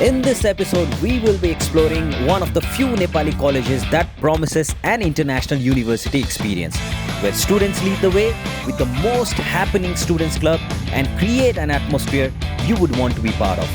In this episode, we will be exploring one of the few Nepali colleges that promises an international university experience, where students lead the way with the most happening students club and create an atmosphere you would want to be part of.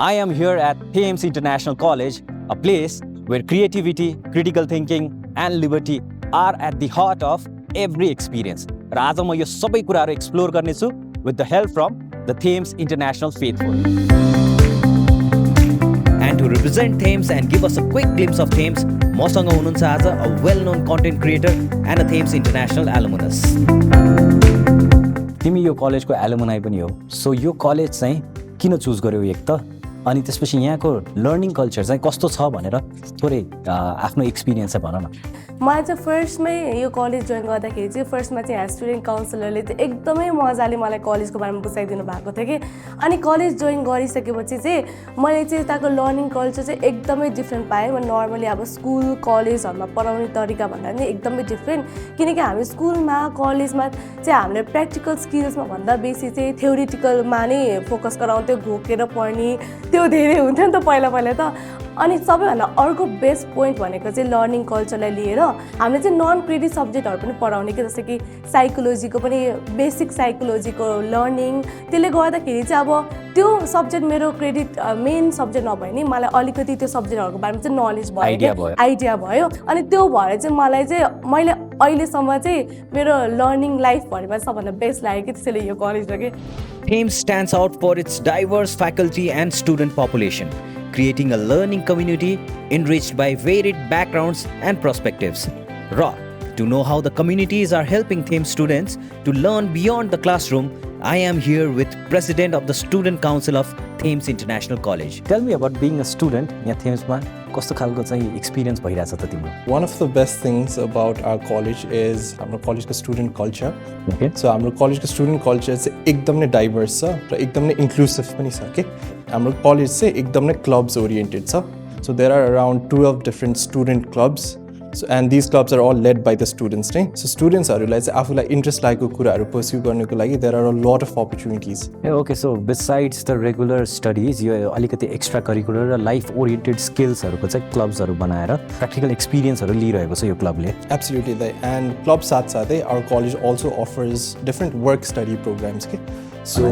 I am here at Thames International College, a place where creativity, critical thinking, and liberty are at the heart of every experience. र आज म यो सबै कुराहरू explore गर्नेछु with the help from the Thames International Faithful. And to represent Thames and give us a quick glimpse of Thames, मसँग हुनुहुन्छ आज a well-known content creator and a Thames International alumnus. तिमी यो कलेजको एलुमनाई पनि हो, so यो college चाहिँ किन चुज गर्यौ एक त, अनि त्यसपछि यहाँको लर्निङ कल्चर चाहिँ कस्तो छ भनेर थोरै आफ्नो एक्सपिरियन्स चाहिँ भन न। मलाई चाहिँ फर्स्टमै यो कलेज जोइन गर्दाखेरि चाहिँ फर्स्टमा चाहिँ यहाँ स्टुडेन्ट काउन्सिलरले चाहिँ एकदमै मजाले मलाई कलेजको बारेमा बुझाइदिनु भएको थियो कि, अनि कलेज जोइन गरिसकेपछि चाहिँ मैले चाहिँ यताको लर्निङ कल्चर चाहिँ एकदमै डिफ्रेन्ट पाएँ। म नर्मली अब स्कुल कलेजहरूमा पढाउने तरिका भन्दा पनि एकदमै डिफ्रेन्ट, किनकि हामी स्कुलमा कलेजमा चाहिँ हामीले प्र्याक्टिकल स्किल्समा भन्दा बेसी चाहिँ थ्योरिटिकलमा नै फोकस गराउँथ्यो, घोकेर पढ्ने त्यो धेरै हुन्थ्यो नि त पहिला त। अनि सबैभन्दा अर्को बेस्ट पोइन्ट भनेको चाहिँ लर्निङ कल्चरलाई लिएर हामीले चाहिँ नन क्रेडिट सब्जेक्टहरू पनि पढाउने कि, जस्तै कि साइकोलोजीको पनि बेसिक साइकोलोजीको लर्निङ। त्यसले गर्दाखेरि चाहिँ अब त्यो सब्जेक्ट मेरो क्रेडिट मेन सब्जेक्ट नभए नि मलाई अलिकति त्यो सब्जेक्टहरूको बारेमा चाहिँ नलेज भयो, आइडिया भयो। अनि त्यो भएर चाहिँ मलाई चाहिँ मैले अहिलेसम्म चाहिँ मेरो लर्निङ लाइफभरिमा सबभन्दा बेस्ट लाग्यो कि, त्यसैले यो कलेज हो कि। Thames stands out for its diverse faculty and student population, creating a learning community enriched by varied backgrounds and perspectives. To know how the communities are helping Thames students to learn beyond the classroom, I am here with President of the Student Council of Thames International College. Tell me about being a student in Thames ma. कस्तो खालको चाहिँ experience भइरहेछ त तिम्रो? One of the best things about our college is हाम्रो कलेजको student culture. Okay. So हाम्रो कलेजको स्टुडेन्ट कल्चर चाहिँ एकदम नै डाइभर्स छ र एकदम नै इन्क्लुसिभ पनि छ कि। हाम्रो कलेज चाहिँ एकदम नै क्लब्स ओरिएन्टेड छ। So there are around 12 different student clubs, and these clubs are all led by the students नै। सो स्टुडेन्ट्सहरूलाई चाहिँ आफूलाई इन्ट्रेस्ट लागेको कुराहरू पर्स्यु गर्नको लागि there are a lot of opportunities. Okay, so besides the regular studies, यो अलिकति extra curricular र लाइफ ओरिएन्टेड स्किल्सहरूको चाहिँ क्लब्सहरू बनाएर प्र्याक्टिकल एक्सपिरियन्सहरू लिइरहेको छ यो क्लबले। Absolutely, and club साथसाथै our college also offers different work study programs के। So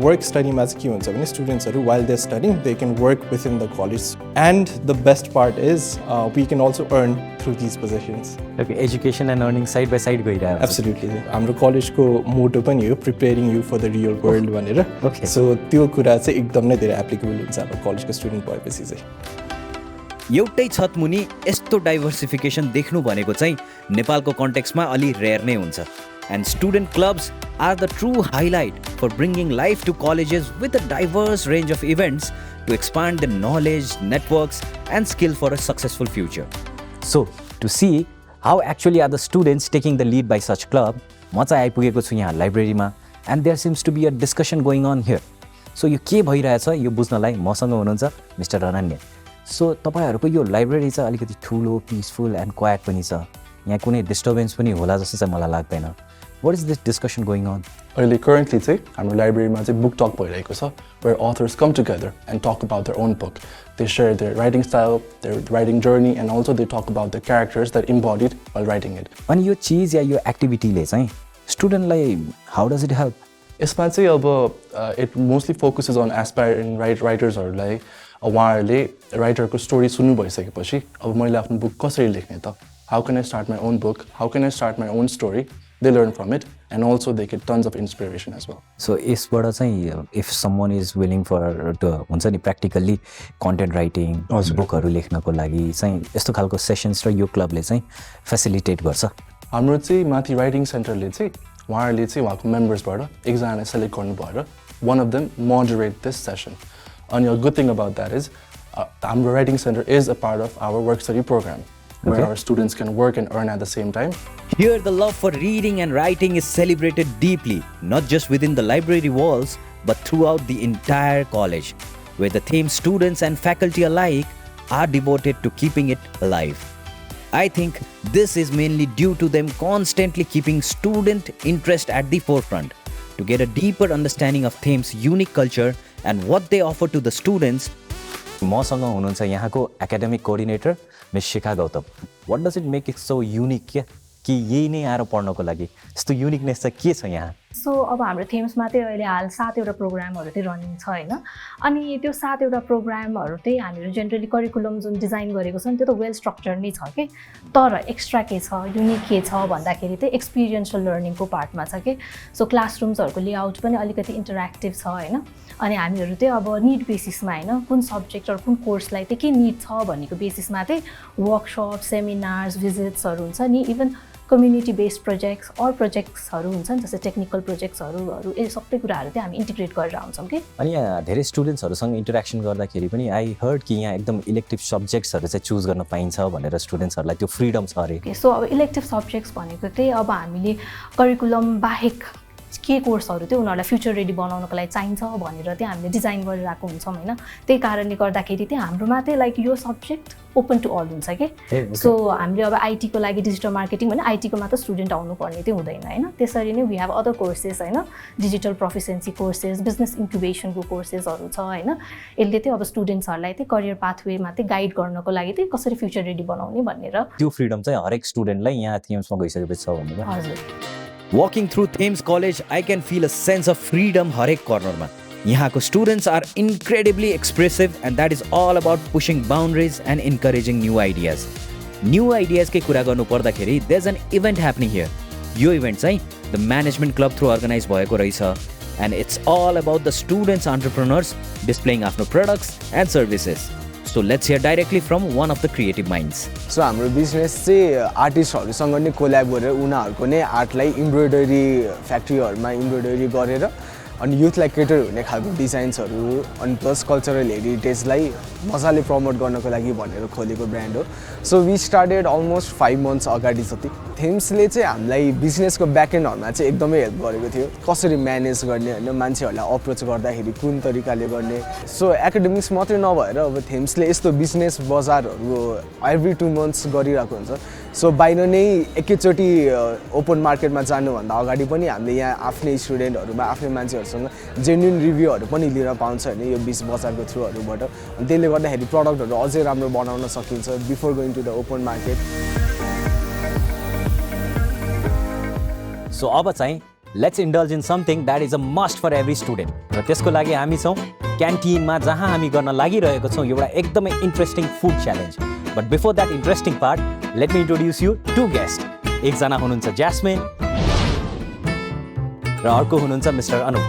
work study मा चाहिँ के हुन्छ भने स्टुडेन्ट्सहरू while they're studying they can work within the college, and the best part is we can also earn through these positions. Okay, education and earning side by side गइरहेको छ। Absolutely, हाम्रो कलेजको मोटो पनि हो preparing you for the real world भनेर। Okay. So त्यो कुरा चाहिँ एकदम नै धेरै एप्लिकेबल हुन्छ हाम्रो कलेजको स्टुडेन्ट भएपछि चाहिँ। एउटै छतमुनि यस्तो डाइभर्सिफिकेसन देख्नु भनेको चाहिँ नेपालको कन्टेक्स्टमा अलि रेयर नै हुन्छ। And student clubs are the true highlight for bringing life to colleges with a diverse range of events to expand the knowledge, networks, and skill for a successful future. So, to see how actually are the students taking the lead by such club, म चाहिँ आइपुगेको छु यहाँ लाइब्रेरीमा, and there seems to be a discussion going on here. So, यो के भइरहेछ यो बुझ्नलाई मसँग हुनुहुन्छ मिस्टर अनन्य। सो तपाईहरुको यो लाइब्रेरी चाहिँ अलिकति ठुलो, पिसफुल एन्ड क्वाइट पनि छ। यहाँ कुनै डिस्टर्बेन्स पनि होला जस्तो चाहिँ मलाई लाग्दैन। What is this discussion going on? Currently चाहिँ हाम्रो लाइब्रेरीमा चाहिँ book talk भइरहेको छ, where authors come together and talk about their own book. They share their writing style, their writing journey, and also they talk about the characters that embodied while writing it. अनि यो चीज या यो एक्टिभिटीले चाहिँ स्टुडेन्टलाई how does it help? यसमा चाहिँ अब it mostly focuses on aspiring writersहरूलाई उहाँहरूले राइटरको story सुन्नु भइसकेपछि अब मैले आफ्नो बुक कसरी लेख्ने त? How can I start my own book? How can I start my own story? They learn from it, and also they get tons of inspiration as well. So यसबाट चाहिँ if someone is willing for हुन्छ नि practically content writing, बुकहरू लेख्नको लागि चाहिँ यस्तो खालको सेसन्स र यो क्लबले चाहिँ फेसिलिटेट गर्छ। हाम्रो चाहिँ माथि राइटिङ सेन्टरले चाहिँ उहाँहरूले चाहिँ उहाँको मेम्बर्सबाट एकजना सेलेक्ट गर्नु भएर one of them moderate this session. And a good thing about that is हाम्रो writing center is a part of our work study program, where our students can work and earn at the same time. Here, the love for reading and writing is celebrated deeply, not just within the library walls, but throughout the entire college, where the Thames students and faculty alike are devoted to keeping it alive. I think this is mainly due to them constantly keeping student interest at the forefront, to get a deeper understanding of Thames' unique culture and what they offer to the students. मसँग हुनुहुन्छ यहाँको academic coordinator miss Shikha Gautam. What does it make it so unique क्या कि यही नै आएर पढ्नको लागि यस्तो युनिकनेस चाहिँ के छ यहाँ? सो अब हाम्रो थेम्समा चाहिँ अहिले हाल 7वटा प्रोग्रामहरू चाहिँ रनिङ छ हैन. अनि त्यो 7वटा प्रोग्रामहरू चाहिँ हामीहरू जेनरली करिकुलम जुन डिजाइन गरेको छ नि त्यो त वेल स्ट्रक्चर्ड नै छ के. तर एक्स्ट्रा के छ, युनिक के छ भन्दाखेरि चाहिँ एक्सपिरियन्शियल लर्निङको पार्टमा छ के. सो क्लासरुम्सहरूको लेआउट पनि अलिकति इन्टरेक्टिभ छ हैन. अनि हामीहरू चाहिँ अब निड बेसिसमा हैन कुन सब्जेक्ट र कुन कोर्सलाई चाहिँ के निड छ भन्नेको बेसिसमा चाहिँ वर्कसप, सेमिनार्स, भिजिट्सहरू हुन्छ नि. Even community based projects or प्रोजेक्ट्सहरू हुन्छ नि जस्तै टेक्निकल प्रोजेक्ट्सहरू यो सबै कुराहरू चाहिँ हामी इन्टिग्रेट गरेर आउँछौँ कि. अनि यहाँ धेरै स्टुडेन्ट्सहरूसँग इन्टरेक्सन गर्दाखेरि पनि आई हर्ड कि यहाँ एकदम इलेक्टिभ सब्जेक्ट्सहरू चाहिँ चुज गर्न पाइन्छ भनेर स्टुडेन्ट्सहरूलाई त्यो फ्रिडम छ अरे. सो अब इलेक्टिभ सब्जेक्ट्स भनेको चाहिँ अब हामीले करिकुलम बाहेक के कोर्सहरू चाहिँ उनीहरूलाई फ्युचर रेडी बनाउनको लागि चाहिन्छ भनेर चाहिँ हामीले डिजाइन गरिरहेको हुन्छौँ होइन. त्यही कारणले गर्दाखेरि चाहिँ हाम्रोमा चाहिँ लाइक यो सब्जेक्ट ओपन टु अल हुन्छ कि. सो हामीले अब आइटीको लागि डिजिटल मार्केटिङ भने आइटीको मात्र स्टुडेन्ट आउनुपर्ने चाहिँ हुँदैन होइन. त्यसरी नै वी हेभ अदर कोर्सेस होइन, डिजिटल प्रोफिसियन्सी कोर्सेस, बिजनेस इन्क्युबेसनको कोर्सेसहरू छ होइन. यसले चाहिँ अब स्टुडेन्ट्सहरूलाई चाहिँ करियर पाथवेमा चाहिँ गाइड गर्नको लागि चाहिँ कसरी फ्युचर रेडी बनाउने भनेर त्यो फ्रिडम चाहिँ हरेक स्टुडेन्टलाई यहाँ थेम्समा गइसकेपछि छ भन्नु. हजुर. Walking through Thames College, I can feel a sense of freedom हरेक कर्नरमा. यहाँको students are incredibly expressive and that is all about pushing boundaries and encouraging new ideas. New ideas के कुरा गर्नु पर्दाखेरि there's an event happening here. यो event चाहिँ the management club through organize भएको रहेछ and it's all about the students entrepreneurs displaying आफ्नो products and services. So let's hear directly from one of the creative minds. So हाम्रो business चाहिँ आर्टिस्टहरुसँग नै collab गरेर उनीहरुको नै आर्टलाई एम्ब्रोइडरी फ्याक्ट्रीहरुमा एम्ब्रोइडरी गरेर अनि युथलाई केटर हुने खालको डिजाइन्सहरु अनि प्लस कल्चरल हेरिटेजलाई मजाले प्रमोट गर्नको लागि भनेर खोलेको ब्रान्ड हो. So we started almost 5 months अगाडि जति. थेम्सले चाहिँ हामीलाई बिजनेसको ब्याकएन्डहरुमा चाहिँ एकदमै हेल्प गरेको थियो. कसरी म्यानेज गर्ने हैन, मान्छेहरुलाई अप्रोच गर्दाखेरि कुन तरिकाले गर्ने. सो एकाडेमिक्स मात्रै नभएर अब थेम्सले यस्तो बिजनेस बजारहरु एभ्री 2 मन्थ्स गरिरहेको हुन्छ. सो बाहिर नै एकैचोटी ओपन मार्केटमा जानुभन्दा अगाडि पनि हामीले यहाँ आफ्नै स्टुडेन्टहरुमा आफ्नै मान्छेहरुसँग जेन्युइन रिभ्यूहरु पनि लिन पाउँछ हैन यो बिज बजारको थ्रुहरुबाट. अनि त्यसले गर्दाखेरि प्रोडक्टहरु अझै राम्रो बनाउन सकिन्छ before going to the open market. So अब चाहिँ let's indulge in something that is a must for every student. र त्यसको लागि हामी छौं क्यान्टिनमा जहाँ हामी गर्न लागिरहेको छौं एउटा एकदमै interesting food challenge. But before that interesting part, let me introduce you two guests. एकजना हुनुहुन्छ ज्यास्मिन र अर्को हुनुहुन्छ mister Anup.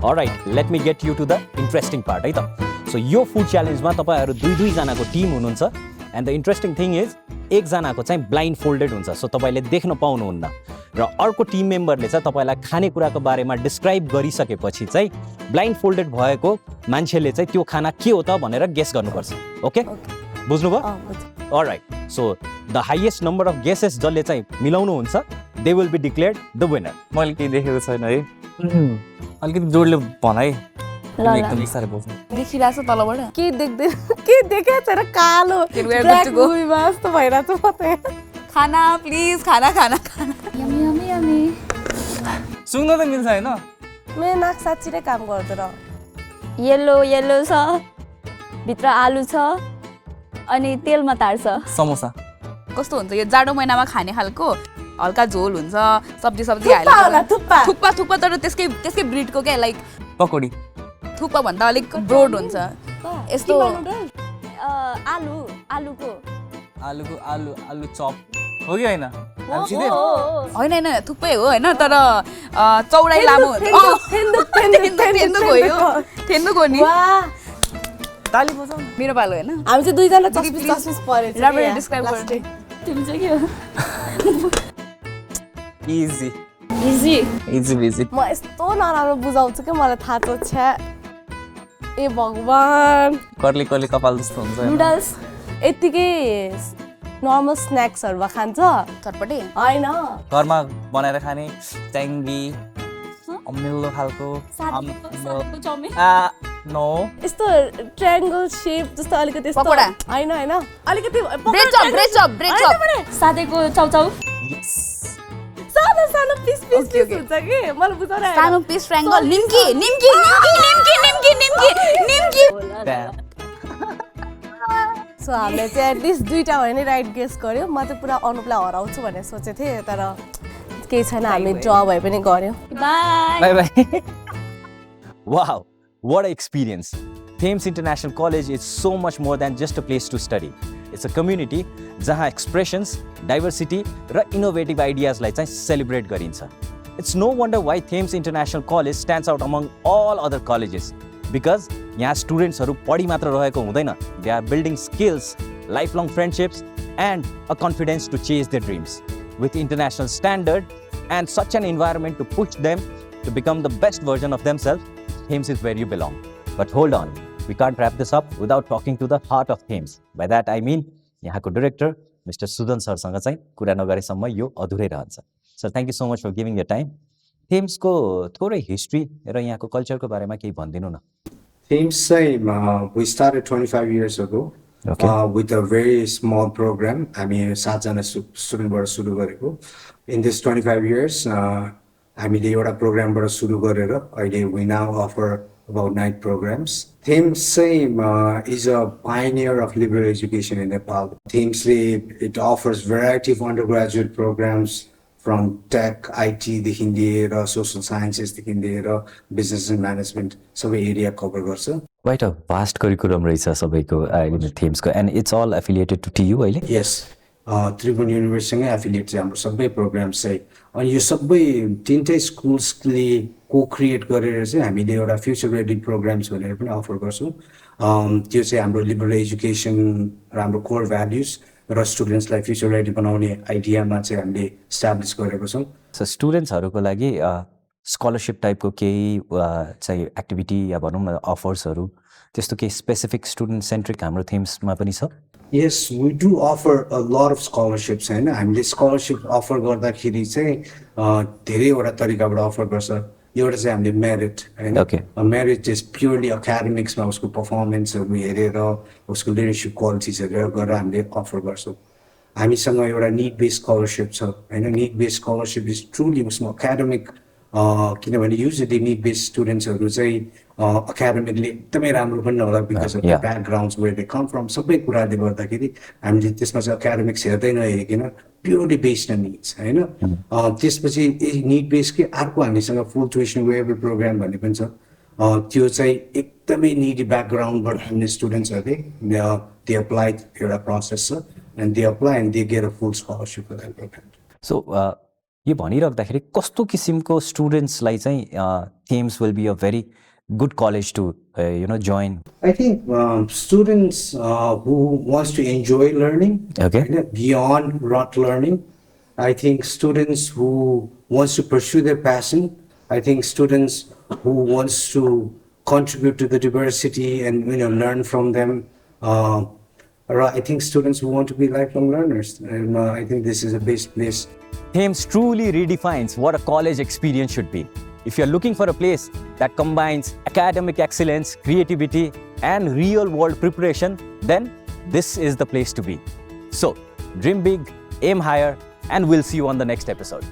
Alright, let me get you to the interesting part है त. So यो फुड च्यालेन्जमा तपाईहरु दुई जनाको टिम हुनुहुन्छ and the interesting thing is एकजनाको चाहिँ ब्लाइन्ड फोल्डेड हुन्छ. सो तपाईले देख्न पाउनुहुन्न र अर्को टिम मेम्बरले चाहिँ तपाईलाई खानेकुराको बारेमा डिस्क्राइब गरिसकेपछि चाहिँ ब्लाइन्ड फोल्डेड भएको मान्छेले चाहिँ त्यो खाना के हो त भनेर गेस गर्नुपर्छ. ओके बुझ्नुभयो? Alright. So the highest number of guesses जसले चाहिँ मिलाउनु हुन्छ they will be declared the winner. मैले केही देखेको छैन है. अलिकति जोडले भन है. एकदम बिस्तारै बोल्छु. देखिरहेछ तलबाट के देख्दै के देखेको छैन कालो ब्ल्याक मुभीमा जस्तो भइरहेछ म त. खाना प्लिज खाना खाना खाना. Yummy yummy yummy. सुँग्न त मिल्छ हैन. मेरो नाक साँच्चै नै काम गर्दैन. येलो येलो छ भित्र आलु छ अनि तेलमा तार्छ. समोसा कस्तो हुन्छ यो जाडो महिनामा खाने खालको हल्का झोल हुन्छ सब्जी हालेर थुक्पा थुक्पा थुक्पा तर त्यसकै ब्रिडको क्या लाइक पकौडी. थुक्पा भन्दा अलिक ब्रोड हुन्छ यस्तो. आलु आलुको आलु चप हो कि हैन? हामी सिधै होइन थुक्पै हो होइन तर चौडाइ लामो थेन्दुक हो नि. ताली बजाउँ. मेरो पालो होइन हामी चाहिँ दुईजना चस्पिस परेछ. राम्ररी डिस्क्राइब गर. तिमी चाहिँ के हो? Easy busy. म यस्तो नराम्रो बुझाउँछु कि मलाई थाहा छ. छ्या ए भगवान. कर्ली कपाल जस्तो हुन्छ. नुडल्स यतिकै नर्मल स्न्याक्सहरुमा खान्छ चटपटे हैन. घरमा बनाएर खाने ट्याङ्गी अमिलो खालको नो यस्तो ट्रायंगल शेप जस्तो अलिकति यस्तो पकोडा हैन अलिकति ब्रेड चप सादेको चाउचाउ. सानो सानो पिस पिस पिस हुन्छ कि मलाई बुझाउन आएन। सानो पिस ट्रायङ्गल निम्की निम्की निम्की निम्की निम्की निम्की निम्की सो हामीले चाहिँ एटलिस्ट 2टा भयो नि राइट गेस गर्यो। म चाहिँ पुरा अनुपलाई हराउँछु भनेर सोचेको थिएँ तर केही छैन हामी ड्र भए पनि गर्यो। By Bye bye. Wow, what an experience. Thames International College is so much more than just a place to study. It's a community जहाँ expressions, diversity र innovative ideas लाई चाहिँ celebrate गरिन्छ. It's no wonder why Thames International College stands out among all other colleges because यहाँ स्टुडेन्ट्सहरू पढी मात्र रहेको हुँदैन. They are building skills, lifelong friendships and a confidence to chase their dreams. With international standard and such an environment to push them to become the best version of themselves, Thames is where you belong. But hold on, we can't wrap this up without talking to the heart of Thames. By that I mean, यहाँको director, Mr. Sudan सरसँग चाहिँ कुरा नगरेसम्म यो अधुरै रहन्छ. Sir, thank you so much for giving your time. Thames को थोरै हिस्ट्री र यहाँको कल्चरको बारेमा केही भनिदिनु न. Thames we started 25 years ago with a very small program. हामी 7 जना स्टुडेन्टबाट सुरु गरेको. In this 25 years, हामीले एउटा प्रोग्रामबाट सुरु गरेर अहिले we now offer about 9 programs. Thames is a pioneer of liberal education in Nepal. Thames it offers variety of undergraduate programs from tech, IT देखि लिएर social sciences देखि लिएर business and management सबै एरिया कभर गर्छ. Quite a vast curriculum रहेछ सबैको अहिले Thamesको and it's all affiliated to TU अहिले. Yes. त्रिभुवन युनिभर्सिटीसँगै एफिलिएट चाहिँ हाम्रो सबै प्रोग्राम्स चाहिँ अनि यो सबै 3टै स्कुल्सले को-क्रिएट गरेर चाहिँ हामीले एउटा फ्युचर रेडी प्रोग्राम्स भनेर पनि अफर गर्छौँ. त्यो चाहिँ हाम्रो लिबरल एजुकेसन र हाम्रो कोर भ्याल्युज र स्टुडेन्ट्सलाई फ्युचर रेडी बनाउने आइडियामा चाहिँ हामीले इस्टाब्लिस गरेको छौँ. सो स्टुडेन्ट्सहरूको लागि स्कलरसिप टाइपको केही चाहिँ एक्टिभिटी या भनौँ न अफर्सहरू त्यस्तो केही स्पेसिफिक स्टुडेन्ट सेन्ट्रिक हाम्रो थीम्समा पनि छ. Yes, we do offer a lot of scholarships. हैन हामीले स्कलरसिप अफर गर्दाखेरि चाहिँ धेरैवटा तरिकाबाट अफर गर्छ. एउटा चाहिँ हामीले मेरिट हैन. मेरिट इज प्योरली एकाडेमिक्समा उसको पर्फर्मेन्सहरू हेरेर उसको लिडरसिप क्वालिटिजहरू गरेर हामीले अफर गर्छौँ. हामीसँग एउटा निड बेस्ड स्कलरसिप छ हैन. Need based scholarship is truly उसमा एकाडेमिक किनभने युजली निड बेस्ड स्टुडेन्ट्सहरू चाहिँ एकाडेमिकली एकदमै राम्रो पनि नहोला because of the backgrounds where they come from सबै कुराले गर्दाखेरि हामीले त्यसमा चाहिँ एकाडेमिक्स हेर्दै नहेरिकन प्योरली बेस्ड अन निड्स हैन. त्यसपछि निड बेस्डकै अर्को हामीसँग फुल ट्युसन वेबल प्रोग्राम भन्ने पनि छ. त्यो चाहिँ एकदमै निडी ब्याकग्राउन्डबाट आउने स्टुडेन्ट्सहरूले दे अप्लाई एउटा प्रोसेस छ and they apply and they get a full scholarship for that program. So यो भनिराख्दाखेरि कस्तो किसिमको स्टुडेन्ट्सलाई चाहिँ थेम्स will be a very good college to join? I think students who wants to enjoy learning, beyond rote learning. I think students who wants to pursue their passion. I think students who wants to contribute to the diversity and learn from them. I think students who want to be lifelong learners, and I think this is the best place. Thames truly redefines what a college experience should be. If you're looking for a place that combines academic excellence, creativity, and real-world preparation, then this is the place to be. So, dream big, aim higher, and we'll see you on the next episode.